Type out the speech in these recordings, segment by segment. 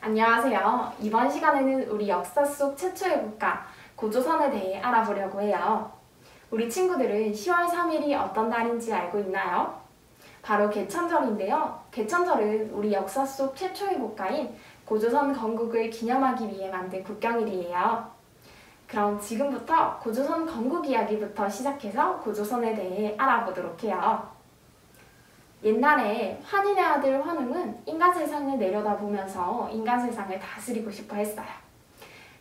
안녕하세요. 이번 시간에는 우리 역사 속 최초의 국가, 고조선에 대해 알아보려고 해요. 우리 친구들은 10월 3일이 어떤 날인지 알고 있나요? 바로 개천절인데요. 개천절은 우리 역사 속 최초의 국가인 고조선 건국을 기념하기 위해 만든 국경일이에요. 그럼 지금부터 고조선 건국 이야기부터 시작해서 고조선에 대해 알아보도록 해요. 옛날에 환인의 아들 환웅은 인간 세상을 내려다보면서 인간 세상을 다스리고 싶어 했어요.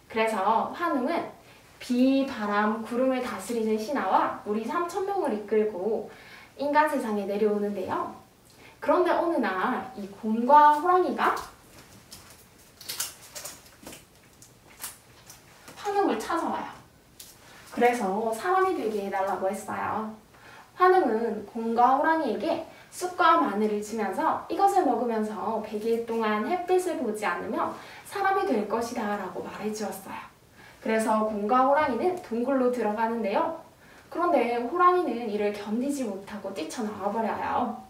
그래서 환웅은 비, 바람, 구름을 다스리는 신하와 무리 3,000명을 이끌고 인간 세상에 내려오는데요. 그런데 어느 날 이 곰과 호랑이가 환웅을 찾아와요. 그래서 사람이 되게 해달라고 했어요. 환웅은 곰과 호랑이에게 쑥과 마늘을 주면서 이것을 먹으면서 100일 동안 햇빛을 보지 않으면 사람이 될 것이다 라고 말해주었어요. 그래서 곰과 호랑이는 동굴로 들어가는데요. 그런데 호랑이는 이를 견디지 못하고 뛰쳐나와 버려요.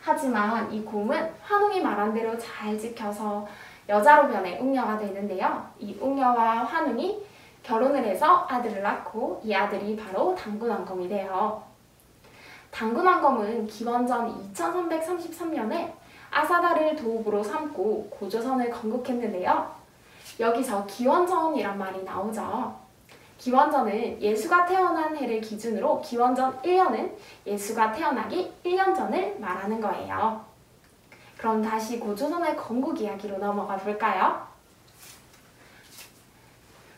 하지만 이 곰은 환웅이 말한 대로 잘 지켜서 여자로 변해 웅녀가 되는데요. 이 웅녀와 환웅이 결혼을 해서 아들을 낳고 이 아들이 바로 당군왕검이 돼요. 당군왕검은 기원전 2333년에 아사다를 도읍으로 삼고 고조선을 건국했는데요. 여기서 기원전이란 말이 나오죠. 기원전은 예수가 태어난 해를 기준으로 기원전 1년은 예수가 태어나기 1년 전을 말하는 거예요. 그럼 다시 고조선의 건국 이야기로 넘어가 볼까요?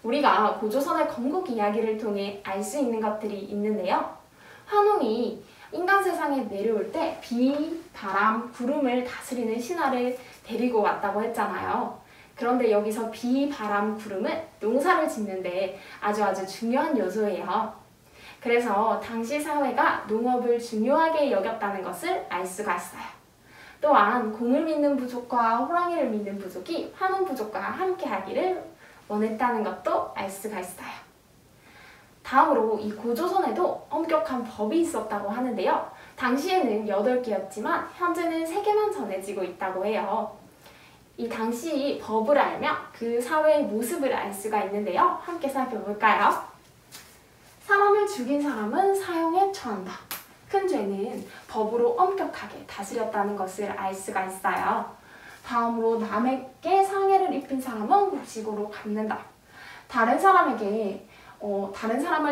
우리가 고조선의 건국 이야기를 통해 알 수 있는 것들이 있는데요. 환웅이 인간 세상에 내려올 때 비, 바람, 구름을 다스리는 신하를 데리고 왔다고 했잖아요. 그런데 여기서 비, 바람, 구름은 농사를 짓는데 아주 중요한 요소예요. 그래서 당시 사회가 농업을 중요하게 여겼다는 것을 알 수가 있어요. 또한 곰을 믿는 부족과 호랑이를 믿는 부족이 환웅 부족과 함께 하기를 원했다는 것도 알 수가 있어요. 다음으로 이 고조선에도 엄격한 법이 있었다고 하는데요. 당시에는 8개였지만 현재는 3개만 전해지고 있다고 해요. 이 당시 법을 알면 그 사회의 모습을 알 수가 있는데요. 함께 살펴볼까요? 사람을 죽인 사람은 사형에 처한다. 큰 죄는 법으로 엄격하게 다스렸다는 것을 알 수가 있어요. 다음으로 남에게 상해를 입힌 사람은 곡식으로 갚는다. 다른 사람을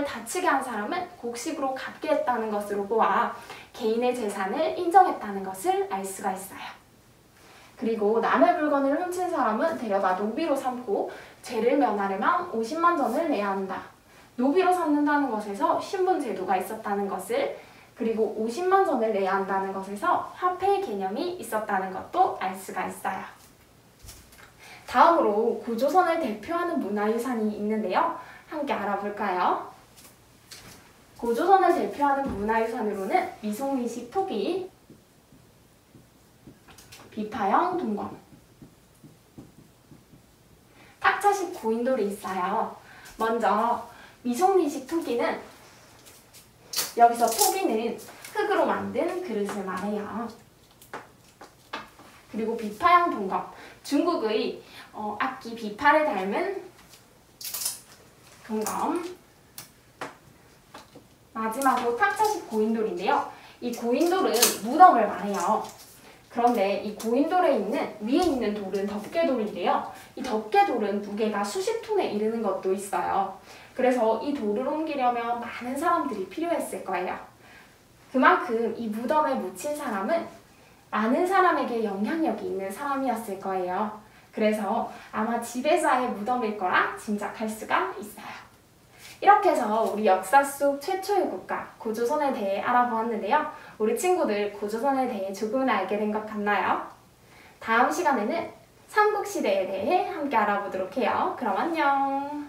다치게 한 사람은 곡식으로 갚게 했다는 것으로 보아 개인의 재산을 인정했다는 것을 알 수가 있어요. 그리고 남의 물건을 훔친 사람은 데려다 노비로 삼고 죄를 면하려면 50만 전을 내야 한다. 노비로 삼는다는 것에서 신분 제도가 있었다는 것을, 그리고 50만 전을 내야 한다는 것에서 화폐의 개념이 있었다는 것도 알 수가 있어요. 다음으로 고조선을 대표하는 문화유산이 있는데요. 함께 알아볼까요? 고조선을 대표하는 문화유산으로는 미송리식 토기, 비파형 동검, 탁차식 고인돌이 있어요. 먼저 미송리식 토기는, 여기서 토기는 흙으로 만든 그릇을 말해요. 그리고 비파형 동검, 중국의 악기 비파를 닮은 동검. 마지막으로 탁차식 고인돌인데요. 이 고인돌은 무덤을 말해요. 그런데 이 고인돌에 있는, 위에 있는 돌은 덮개돌인데요. 이 덮개돌은 무게가 수십 톤에 이르는 것도 있어요. 그래서 이 돌을 옮기려면 많은 사람들이 필요했을 거예요. 그만큼 이 무덤에 묻힌 사람은 많은 사람에게 영향력이 있는 사람이었을 거예요. 그래서 아마 지배자의 무덤일 거라 짐작할 수가 있어요. 이렇게 해서 우리 역사 속 최초의 국가 고조선에 대해 알아보았는데요. 우리 친구들 고조선에 대해 조금은 알게 된 것 같나요? 다음 시간에는 삼국시대에 대해 함께 알아보도록 해요. 그럼 안녕!